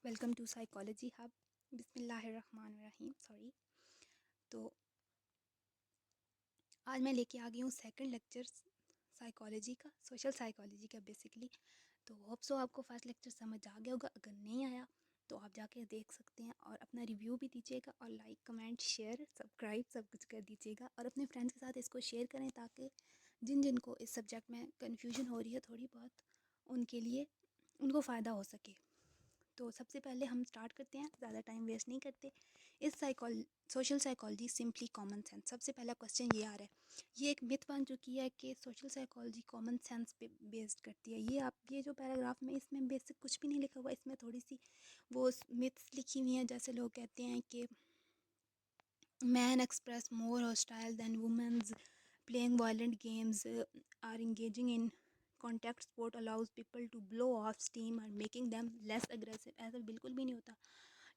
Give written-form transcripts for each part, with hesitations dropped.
Welcome to psychology hub. बिस्मिल्लाहिर्रहमानिर्रहीम। Sorry. तो आज मैं लेके आ गई हूँ सेकंड लेक्चर साइकोलॉजी का, सोशल साइकोलॉजी का बेसिकली। तो होप सो आपको फर्स्ट लेक्चर समझ आ गया होगा। अगर नहीं आया तो आप जाके देख सकते हैं और अपना रिव्यू भी दीजिएगा और लाइक कमेंट शेयर सब्सक्राइब सब कुछ कर दीजिएगा और अपने फ्रेंड्स के साथ इसको शेयर करें ताकि जिन जिन को इस सब्जेक्ट में कन्फ्यूजन हो रही है थोड़ी बहुत, उनके लिए उनको फ़ायदा हो सके। तो सबसे पहले हम स्टार्ट करते हैं, ज़्यादा टाइम वेस्ट नहीं करते। इस social psychology simply common sense. सबसे पहला क्वेश्चन ये आ रहा है, ये एक मिथ बन चुकी है कि सोशल साइकोलॉजी कॉमन सेंस पे बेस्ड करती है। ये जो पैराग्राफ में इसमें बेसिक कुछ भी नहीं लिखा हुआ, इसमें थोड़ी सी वो मिथ्स लिखी हुई हैं। जैसे लोग कहते हैं कि man express more hostile than womens, playing violent games are engaging in contact sport allows people to blow off steam और मेकिंग दैम लेस अग्रेसिव। ऐसा बिल्कुल भी नहीं होता।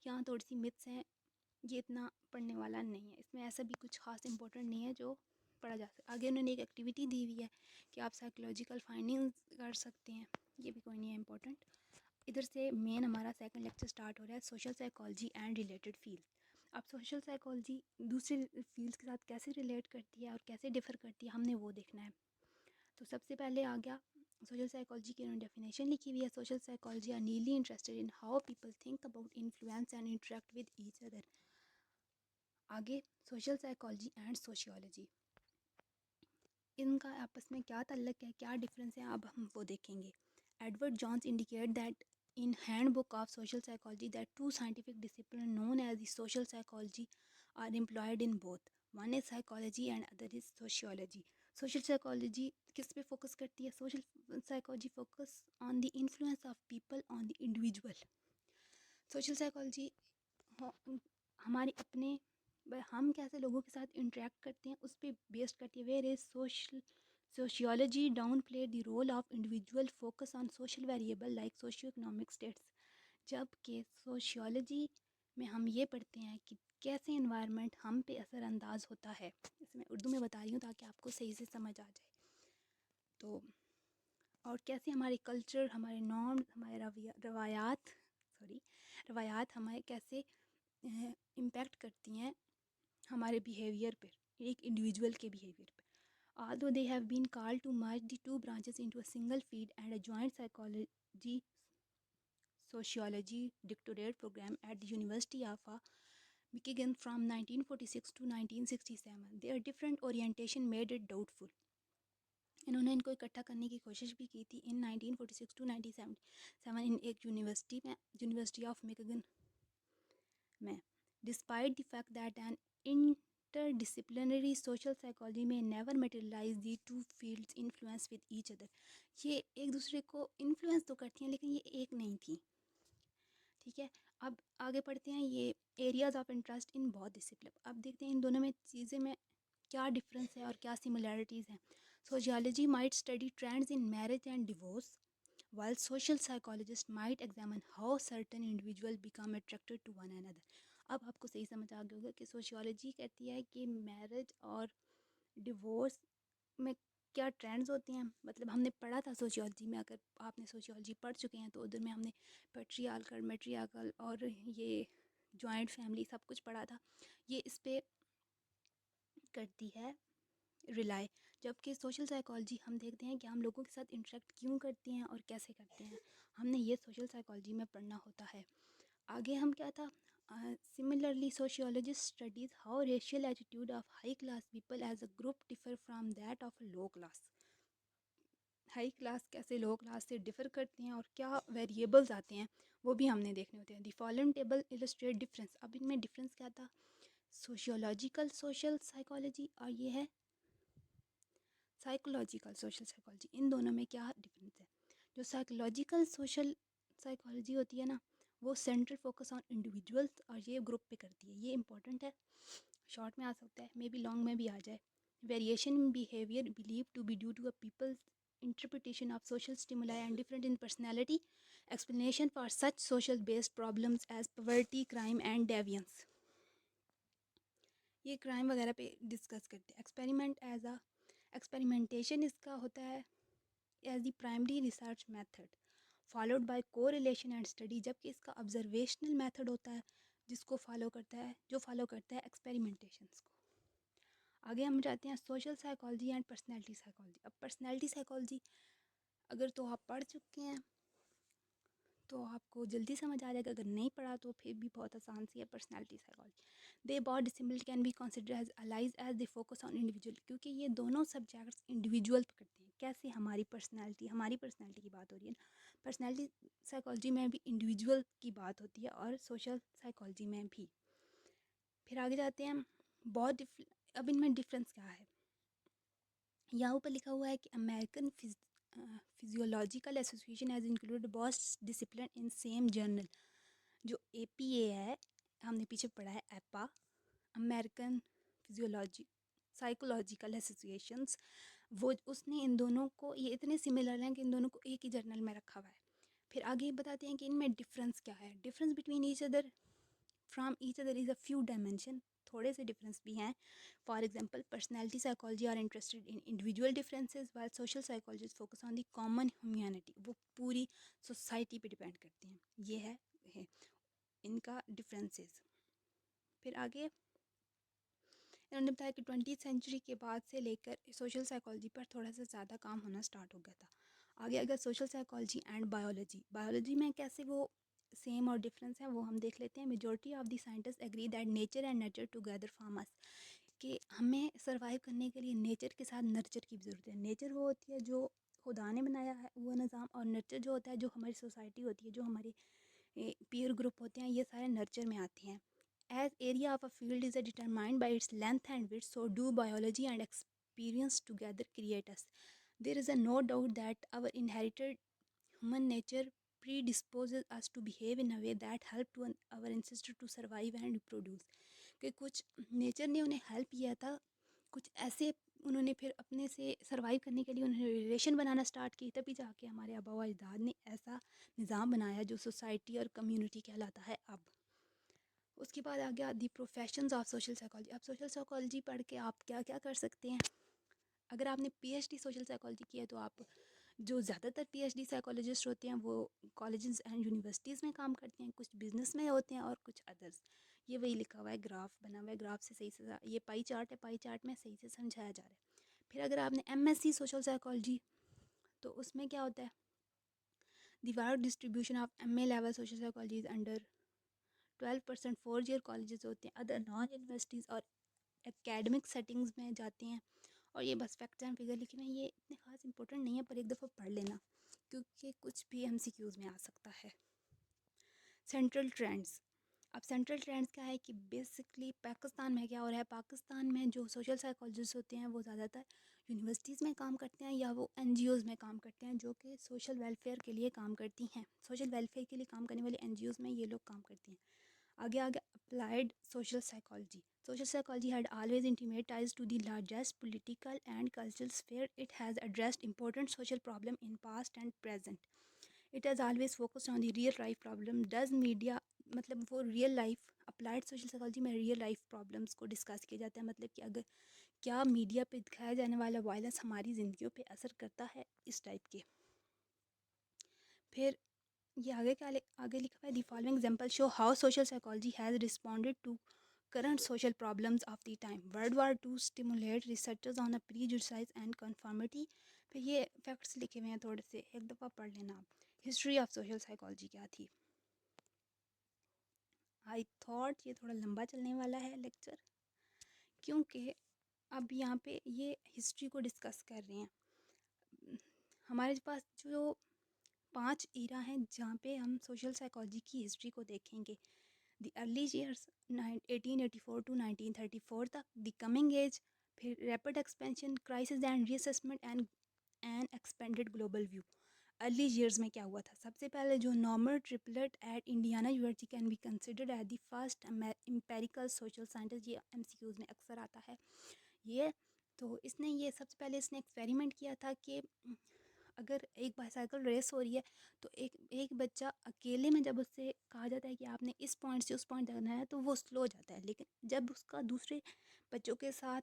यहाँ थोड़ी सी मिथ्स हैं, ये इतना पढ़ने वाला नहीं है। इसमें ऐसा भी कुछ खास इंपॉर्टेंट नहीं है जो पढ़ा जा सकता। आगे उन्होंने एक एक्टिविटी दी हुई है कि आप साइकोलॉजिकल फाइंडिंग्स कर सकते हैं, ये भी कोई नहीं है इंपॉर्टेंट। इधर से मेन हमारा सेकंड लेक्चर स्टार्ट हो रहा है, social psychology and related field. अब सोशल साइकोलॉजी दूसरे फील्ड्स के साथ कैसे रिलेट करती है और कैसे डिफ़र करती है, हमने वो देखना है। तो सबसे पहले आ गया सोशल साइकोलॉजी की उन्होंने डेफिनेशन लिखी हुई है। सोशल साइकोलॉजी आर नीली interested in how people think about influence and interact with each other. आगे सोशल साइकोलॉजी एंड सोशियोलॉजी, इनका आपस में क्या ताल्लुक है, क्या डिफरेंस है, अब हम वो देखेंगे। Edward Johns indicate that in handbook of social psychology that two scientific disciplines known as the social psychology are employed in both. One is psychology and other is sociology. Social psychology किस पे focus करती है? social psychology focus on the influence of people on the individual. social psychology हमारी अपने हम कैसे लोगों के साथ इंटरेक्ट करते हैं उस पर बेस्ड करती है। Where is sociology down play the role of individual, focus on social variable like socio economic status. जबकि सोशियोलॉजी में हम ये पढ़ते हैं कि कैसे इन्वायरमेंट हम पे असरअंदाज होता है। इसे मैं उर्दू में बता रही हूँ ताकि आपको सही से समझ आ जाए। तो और कैसे हमारे कल्चर, हमारे नॉर्म, हमारे रवायात हमारे कैसे इम्पेक्ट करती हैं हमारे बिहेवियर पर, एक इंडिविजुअल के बिहेवियर पर। Although they have been called to merge the two branches into a single field and a joint psychology sociology doctorate program at the University of Michigan from 1946 to 1967, their different orientation made it doubtful. इन्होंने इनको इकट्ठा करने की कोशिश भी की थी इन 1946 to 1977 इन एक यूनिवर्सिटी में, यूनिवर्सिटी ऑफ मिशिगन में। Despite the fact that an interdisciplinary social psychology में never materialize the two fields influence with each other. ये एक दूसरे को इन्फ्लुएंस तो करती हैं लेकिन ये एक नहीं थी। ठीक है, अब आगे पढ़ते हैं ये एरियाज ऑफ इंटरेस्ट इन बहुत डिसिप्लिन। अब देखते हैं इन दोनों में चीज़ें में क्या डिफरेंस है और क्या सिमिलैरिटीज़ हैं। Sociology might study trends in marriage and divorce while social psychologists might examine how certain individuals become attracted to one another. अब आपको सही समझ आ गया होगा कि सोशियोलॉजी कहती है कि मैरिज और डिवोर्स में क्या ट्रेंड्स होते हैं। मतलब हमने पढ़ा था सोशियोलॉजी में, अगर आपने सोशियोलॉजी पढ़ चुके हैं तो उधर में हमने पैट्रियार्कल, मैट्रियार्कल और ये जॉइंट फैमिली सब कुछ पढ़ा था। ये इस पे करती है रिलाई। जबकि सोशल साइकोलॉजी हम देखते हैं कि हम लोगों के साथ इंटरेक्ट क्यों करते हैं और कैसे करते हैं, हमने ये सोशल साइकोलॉजी में पढ़ना होता है। आगे हम क्या था, similarly sociologist studies how racial attitude of high class people as a group differ from that of low class. High class कैसे लो क्लास से डिफ़र करते हैं और क्या वेरिएबल्स आते हैं वो भी हमने देखने होते हैं। The following table illustrate difference. अब इनमें डिफरेंस क्या था, सोशियोलॉजिकल सोशल साइकोलॉजी और ये है साइकोलॉजिकल सोशल साइकोलॉजी। इन दोनों में क्या डिफरेंस है। जो साइकोलॉजिकल सोशल साइकोलॉजी होती है ना, वो सेंट्रल फोकस ऑन इंडिविजुअल्स और ये ग्रुप पे करती है। ये इंपॉर्टेंट है, शॉर्ट में आ सकता है, मे बी लॉन्ग में भी आ जाए। Variation in behaviour believe to be due to a people's interpretation of social stimuli and different in personality, explanation for such social based problems as poverty, crime and deviance. ये crime वगैरह पे discuss करते हैं। Experiment as a experimentation इसका होता है as the primary research method followed by correlation and study, जबकि इसका ऑब्जर्वेशनल मेथड होता है जिसको फॉलो करता है एक्सपेरिमेंटेशंस को। आगे हम जाते हैं social psychology and personality psychology. अब पर्सनैलिटी साइकोलॉजी अगर तो आप पढ़ चुके हैं तो आपको जल्दी समझ आ जाएगा, अगर नहीं पढ़ा तो फिर भी बहुत आसान सी है पर्सनैलिटी साइकोलॉजी। दे बहुत dissimilar can be consider as allies as they focus on individual, क्योंकि ये दोनों सब्जेक्ट्स इंडिविजुअल पकड़ते हैं। कैसे? हमारी पर्सनैलिटी की बात हो रही है ना, पर्सनैलिटी साइकोलॉजी में भी इंडिविजुअल की बात होती है और सोशल साइकोलॉजी में भी। फिर आगे जाते हैं बहुत अब इनमें डिफरेंस क्या है। यहाँ ऊपर लिखा हुआ है कि American physiological association has included both discipline in same journal. जो APA है, हमने पीछे पढ़ा है एपा, अमेरिकन फिजियोलॉजी साइकोलॉजिकल एसोसिएशंस, वो उसने इन दोनों को, ये इतने सिमिलर हैं कि इन दोनों को एक ही जर्नल में रखा हुआ है। फिर आगे बताते हैं कि इनमें डिफरेंस क्या है। Difference between each other from each other is a few dimension, थोड़े से डिफरेंस भी हैं। For example personality psychology are interested in individual differences while social psychologist focus on the common humanity, वो पूरी सोसाइटी पे depend करते हैं। ये है इनका डिफरेंसेस। फिर आगे इन्होंने बताया कि 20वीं सेंचुरी के बाद से लेकर सोशल साइकोलॉजी पर थोड़ा सा ज़्यादा काम होना स्टार्ट हो गया था। आगे अगर सोशल साइकोलॉजी एंड बायोलॉजी में कैसे वो सेम और डिफरेंस है वो हम देख लेते हैं। Majority of the scientist agree that nature and nurture together form us, कि हमें सर्वाइव करने के लिए नेचर के साथ नर्चर की भी ज़रूरत है। नेचर वो होती है जो खुदा ने बनाया है वो निज़ाम, और नर्चर जो होता है जो हमारी सोसाइटी होती है, जो हमारे पीयर ग्रुप होते हैं, ये सारे नर्चर में आते हैं। As area of a field is determined by its length and width, so do biology and experience together create us. There is a no doubt that our inherited human nature predisposes us to behave in a way that helped to our ancestors to survive and reproduce. कि कुछ nature ने उन्हें help किया था, कुछ ऐसे उन्होंने फिर अपने से सर्वाइव करने के लिए उन्होंने रिलेशन बनाना स्टार्ट की, तभी जाके हमारे आबा व अजदाद ने ऐसा निज़ाम बनाया जो सोसाइटी और कम्युनिटी कहलाता है अब। उसके बाद आ गया दी प्रोफेशंस ऑफ सोशल साइकोलॉजी। अब सोशल साइकोलॉजी पढ़ के आप क्या क्या कर सकते हैं। अगर आपने PhD सोशल साइकोलॉजी की है तो आप, जो ज़्यादातर PhD साइकोलॉजिस्ट होते हैं वो कॉलेजेस एंड यूनिवर्सिटीज़ में काम करते हैं, कुछ बिजनेस में होते हैं और कुछ अदर्स। ये वही लिखा हुआ है, ग्राफ बना हुआ है, ग्राफ से सही से, ये पाई चार्ट है, पाई चार्ट में सही से समझाया जा रहा है। फिर अगर आपने MSc सोशल साइकोलॉजी, तो उसमें क्या होता है, the wide distribution of MA level social psychology under 12% 4 year colleges होते हैं, अदर नॉन यूनिवर्सिटीज़ और एकेडमिक सेटिंग्स में जाते हैं। और ये बस फैक्ट एंड फिगर लिखे हुए हैं, ये इतने खास इंपॉर्टेंट नहीं है, पर एक दफ़ा पढ़ लेना क्योंकि कुछ भी MCQs में आ सकता है। Central trends. अब सेंट्रल ट्रेंड्स क्या है कि बेसिकली पाकिस्तान में क्या हो रहा है। पाकिस्तान में जो सोशल साइकोलॉजिस्ट होते हैं वो ज़्यादातर यूनिवर्सिटीज़ में काम करते हैं या वो NGOs में काम करते हैं जो कि सोशल वेलफेयर के लिए काम करती हैं। सोशल वेलफेयर के लिए काम करने वाली NGOs में ये लोग काम करते हैं। आगे आगे applied social psychology. Social psychology had always intimate ties to the largest political and cultural sphere. It has addressed important social problems in past and present. It has always focused on the real life problem. Does media, मतलब वो real life, applied social psychology में real life problems को discuss किया जाता है। मतलब कि अगर क्या मीडिया पे दिखाया जाने वाला वायलेंस हमारी ज़िंदगियों पे असर करता है, इस टाइप के। फिर ये आगे लिखा हुआ है, the following example show how social psychology has responded to current social problems of the time. World War II stimulate researchers on the prejudice and conformity. फिर ये फैक्ट्स लिखे हुए हैं थोड़े से, एक दफ़ा पढ़ लेना आप। हिस्ट्री ऑफ सोशल साइकोलॉजी क्या थी। आई थॉट ये थोड़ा लंबा चलने वाला है लेक्चर, क्योंकि अब यहाँ पे ये हिस्ट्री को डिस्कस कर रहे हैं। हमारे पास जो 5 ईरा हैं जहाँ पे हम सोशल साइकोलॉजी की हिस्ट्री को देखेंगे। द अर्ली ईयर्स 1884 टू 1934 तक, द कमिंग एज, फिर rapid expansion, crisis and reassessment and an expanded global view. Early years में क्या हुआ था, सबसे पहले जो Norman Triplett at Indiana University can be considered at the first empirical social scientist. ये MCQs में अक्सर आता है ये। तो इसने ये सबसे पहले इसने एक्सपेरिमेंट किया था कि अगर एक बाईसाइकिल रेस हो रही है तो एक एक बच्चा अकेले में, जब उससे कहा जाता है कि आपने इस पॉइंट से उस पॉइंट जाना है, तो वो स्लो जाता है। लेकिन जब उसका दूसरे बच्चों के साथ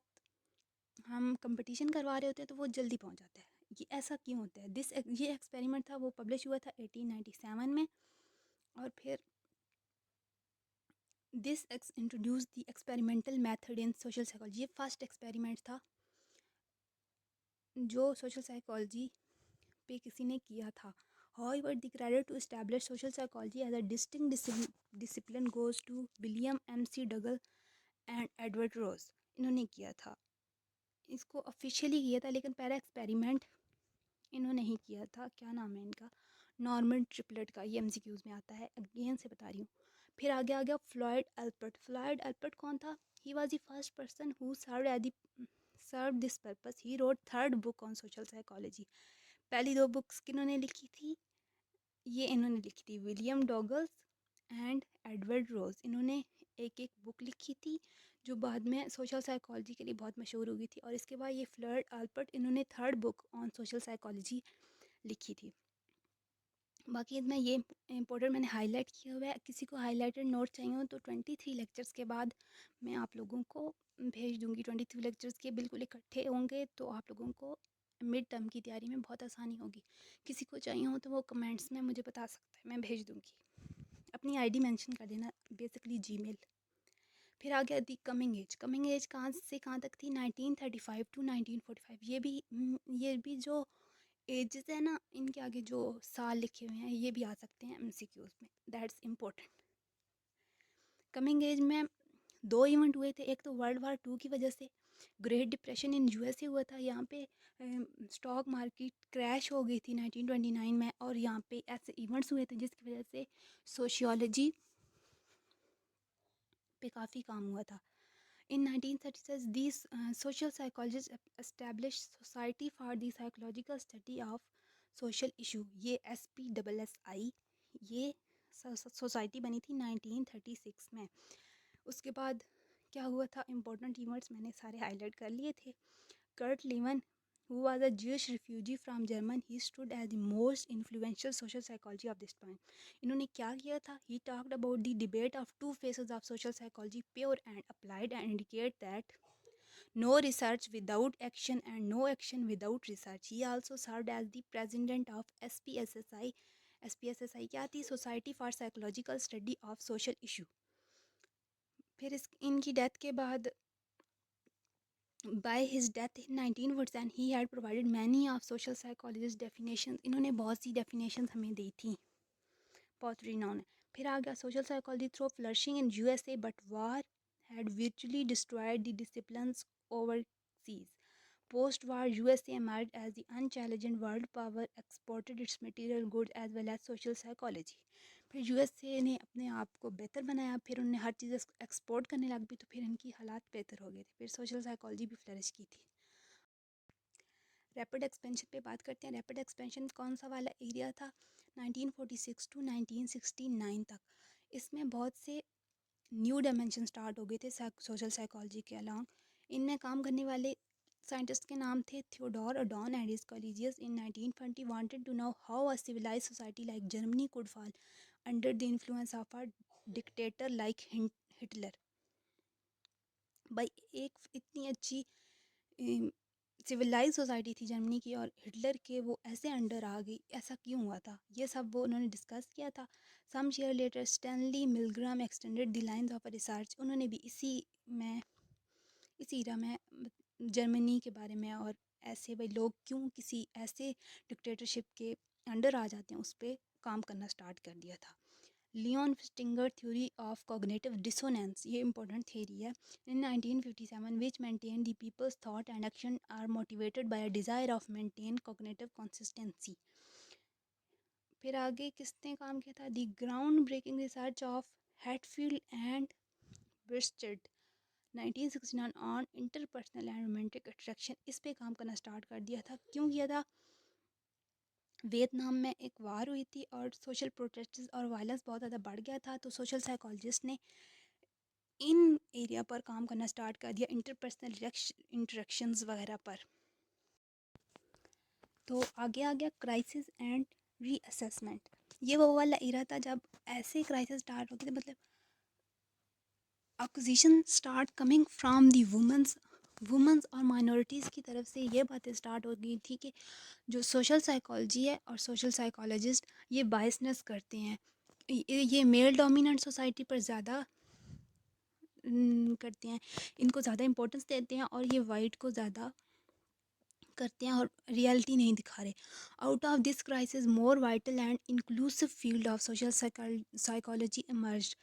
हम कंपटीशन करवा रहे होते हैं तो वो जल्दी पहुंच जाता है। ये ऐसा क्यों होता है। ये एक्सपेरिमेंट था, वो पब्लिश हुआ था 1897 में। और फिर this introduce the experimental method in social psychology. ये फर्स्ट एक्सपेरिमेंट था जो सोशल साइकोलॉजी पे किसी ने किया था। However, the credit to establish social psychology as a distinct discipline goes to William M.C. Dougal and Edward Ross. इन्होंने किया था, इसको ऑफिशियली किया था, लेकिन पहला एक्सपेरिमेंट इन्होंने ही किया था। क्या नाम है इनका, नॉर्मन ट्रिपलेट का। ये एमसीक्यूज में आता है, अगेन से बता रही हूँ। फिर आगे आ गया फ्लॉयड एल्पर्ट। फ्लॉयड एल्पर्ट कौन था? He was the first person who serve this purpose. He wrote third book on social psychology. पहली दो बुक्स किन्होंने लिखी थी? ये इन्होंने लिखी थी, विलियम डॉगल्स एंड एडवर्ड रोज। इन्होंने एक एक बुक लिखी थी जो बाद में सोशल साइकोलॉजी के लिए बहुत मशहूर हो गई थी। और इसके बाद ये फ्लॉयड एल्पर्ट, इन्होंने third book on social psychology लिखी थी। बाकी इसमें ये इम्पोर्टेंट मैंने हाईलाइट किया हुआ है। किसी को हाईलाइटेड नोट चाहिए हो तो 23 लेक्चर्स के बाद मैं आप लोगों को भेज दूँगी। 23 लेक्चर्स के बिल्कुल इकट्ठे होंगे तो आप लोगों को मिड टर्म की तैयारी में बहुत आसानी होगी। किसी को चाहिए हो तो वो कमेंट्स में मुझे बता सकता है, मैं भेज दूँगी। अपनी आईडी मेंशन कर देना, बेसिकली जीमेल। फिर आ गया the coming age. Coming age कहाँ से कहाँ तक थी? 1935 टू 1945। ये भी जो एजेस है ना, इनके आगे जो साल लिखे हुए हैं ये भी आ सकते हैं एमसीक्यूज में, दैट्स इम्पोर्टेंट। कमिंग एज में दो इवेंट हुए थे। एक तो वर्ल्ड वार 2 की वजह से ग्रेट डिप्रेशन इन यूएसए हुआ था। यहाँ पे स्टॉक मार्केट क्रैश हो गई थी 1929 में। और यहाँ पे ऐसे इवेंट्स हुए थे जिसकी वजह से सोशियोलॉजी पे काफ़ी काम हुआ था। In 1936, these social psychologists established Society for the Psychological Study of Social Issue। ये SPSSI, ये सोसाइटी बनी थी 1936 में। उसके बाद क्या हुआ था? इम्पोर्टेंट इवेंट्स मैंने सारे हाईलाइट कर लिए थे। Kurt Lewin, who was a Jewish refugee from Germany, he stood as the most influential social psychology of this time। इन्होंने क्या किया था? He talked about the debate of two phases of social psychology, pure and applied, and indicate that no research without action and no action without research। He also served as the president of SPSSI। SPSSI क्या थी? Society for Psychological Study of Social Issue। फिर इनकी death के बाद, by his death in 1947 he had provided many of social psychologist definitions। इन्होंने बहुत सी definitions हमें दी थी, बहुत renowned। फिर आ गया social psychology through flourishing in USA but war had virtually destroyed the disciplines overseas। Post-war USA emerged as the unchallenged world power, exported its material goods as well as social psychology। फिर USA ने अपने आप को बेहतर बनाया, फिर उन्होंने हर चीज़ export करने लग गई, तो फिर इनकी हालात बेहतर हो गए थे। फिर सोशल साइकोलॉजी भी फ्लरिश की थी। रैपिड एक्सपेंशन पे बात करते हैं। रैपिड एक्सपेंशन कौन सा वाला एरिया था? 1946 टू 1969 तक। इसमें बहुत से न्यू डायमेंशन स्टार्ट हो गए थे सोशल साइकोलॉजी के अलॉन्ग। इनमें काम करने वाले साइंटिस्ट के नाम थे Theodor Adorno and his colleagues in 1920 wanted to know how a civilized society like Germany could fall under the influence of a dictator like Hitler. भाई, एक इतनी अच्छी सिविलाइज सोसाइटी थी जर्मनी की और हिटलर के वो ऐसे अंडर आ गई, ऐसा क्यों हुआ था? ये सब वो उन्होंने डिस्कस किया था। Some year later Stanley Milgram extended the lines of a research. उन्होंने भी इसी इरा में जर्मनी के बारे में और ऐसे भाई लोग क्यों किसी ऐसे डिक्टेटरशिप के अंडर आ जाते हैं उस पर काम करना स्टार्ट कर दिया था। Leon Festinger theory of cognitive dissonance, ये इंपॉर्टेंट थ्योरी है। In 1957 which maintain the people's thought and action are motivated by a desire of maintain cognitive consistency. फिर आगे किसने काम किया था? The ground breaking research of Hatfield and Berscheid 1969 on interpersonal and romantic attraction. इस पे काम करना स्टार्ट कर दिया था। क्यों किया था? वियतनाम में एक वार हुई थी और सोशल प्रोटेस्ट और वायलेंस बहुत ज़्यादा बढ़ गया था, तो सोशल साइकोलॉजिस्ट ने इन एरिया पर काम करना स्टार्ट कर दिया, इंटरपर्सनल इंटरेक्शंस वगैरह पर। तो आगे आ गया क्राइसिस एंड रीअसेसमेंट। ये वो वाला एरा था जब ऐसे क्राइसिस स्टार्ट हो गए थे, मतलब acquisition start coming from the women's women's और माइनॉरिटीज़ की तरफ से ये बातें स्टार्ट हो गई थी कि जो सोशल साइकोलॉजी है और सोशल साइकोलॉजिस्ट ये बायसनेस करते हैं, ये मेल डोमिनेंट सोसाइटी पर ज़्यादा करते हैं, इनको ज़्यादा इंपॉर्टेंस देते हैं और ये वाइट को ज़्यादा करते हैं और रियलिटी नहीं दिखा रहे। Out of this crisis more vital and inclusive field of social psychology emerged.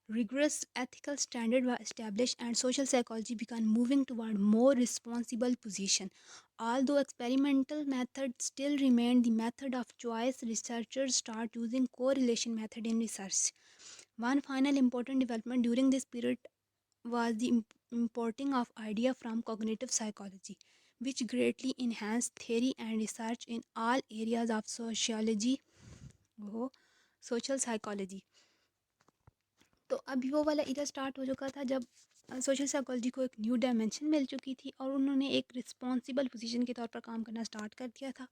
Rigorous ethical standards were established and social psychology began moving toward more responsible position. Although experimental methods still remain the method of choice, researchers start using correlation method in research. One final important development during this period was the importing of idea from cognitive psychology, which greatly enhanced theory and research in all areas of sociology, social psychology. तो अभी वो वाला इधर start हो चुका था जब social psychology को एक न्यू डायमेंशन मिल चुकी थी और उन्होंने एक रिस्पॉन्सिबल पोजीशन के तौर पर काम करना स्टार्ट कर दिया था।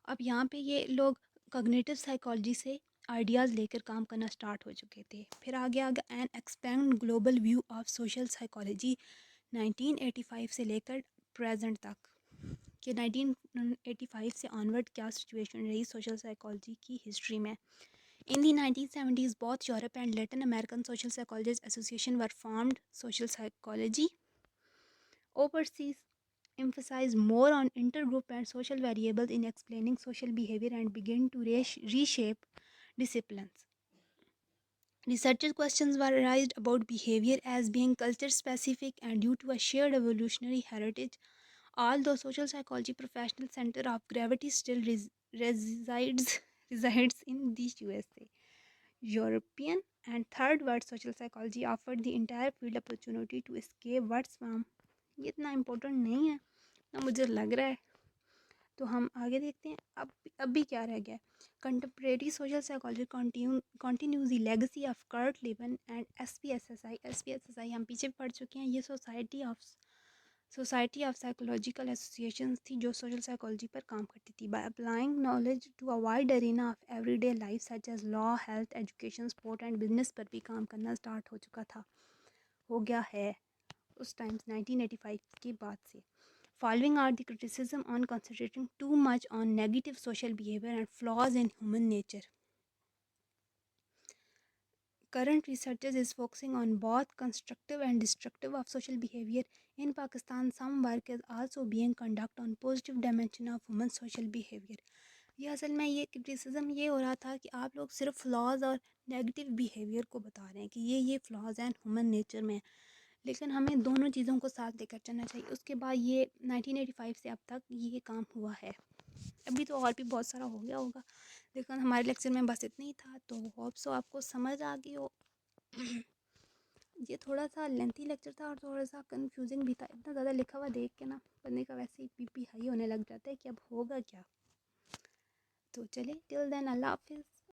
अब यहाँ पे ये लोग कॉग्निटिव साइकोलॉजी से आइडियाज़ लेकर काम करना स्टार्ट हो चुके थे। फिर आगे आगे an expand global view of social psychology 1985 से लेकर प्रेजेंट तक कि 1985 से ऑनवर्ड क्या सिचुएशन रही सोशल साइकोलॉजी की हिस्ट्री में। In the 1970s, both Europe and Latin American Social Psychologists Association were formed. Social psychology overseas emphasized more on intergroup and social variables in explaining social behavior and began to reshape disciplines. Researcher questions were raised about behavior as being culture specific and due to a shared evolutionary heritage. Although social psychology professional center of gravity still resides in the USA. European and third world social psychology offered the entire field opportunity to escape what's from. ये इतना important नहीं है ना मुझे लग रहा है। तो हम आगे देखते हैं अब भी क्या रह गया। Contemporary social psychology continues the legacy of Kurt Lewin and SPSSI हम पीछे पढ़ चुके हैं। ये सोसाइटी ऑफ साइकोलॉजिकल एसोसिएशंस थी जो सोशल साइकोलॉजी पर काम करती थी। By applying knowledge to a wide arena of everyday life such as law, health, education, sport and business पर भी काम करना स्टार्ट हो चुका था, हो गया है उस टाइम 1985 के बाद से। Following are the criticism on concentrating too much on negative social behavior and flaws in human nature. Current research is focusing on both constructive and destructive of social behavior. In Pakistan, some work is also being conducted on positive dimension of human social behavior. ये असल में ये criticism ये हो रहा था कि आप लोग सिर्फ फ्लॉज और नेगेटिव बिहेवियर को बता रहे हैं कि ये फ्लॉज हैं ह्यूमन नेचर में, लेकिन हमें दोनों चीज़ों को साथ लेकर चलना चाहिए। उसके बाद ये 1985 से अब तक ये काम हुआ है। अभी तो और भी बहुत सारा हो गया होगा, लेकिन हमारे लेक्चर में बस इतना ही था। तो होप सो आपको समझ आ गई हो। ये थोड़ा सा लेंथी लेक्चर था और थोड़ा सा कंफ्यूजिंग भी था। इतना ज़्यादा लिखा हुआ देख के ना बंदे का वैसे ही बीपी हाई होने लग जाता है कि अब होगा क्या। तो चले टिल देन अल्लाह हाफिज़।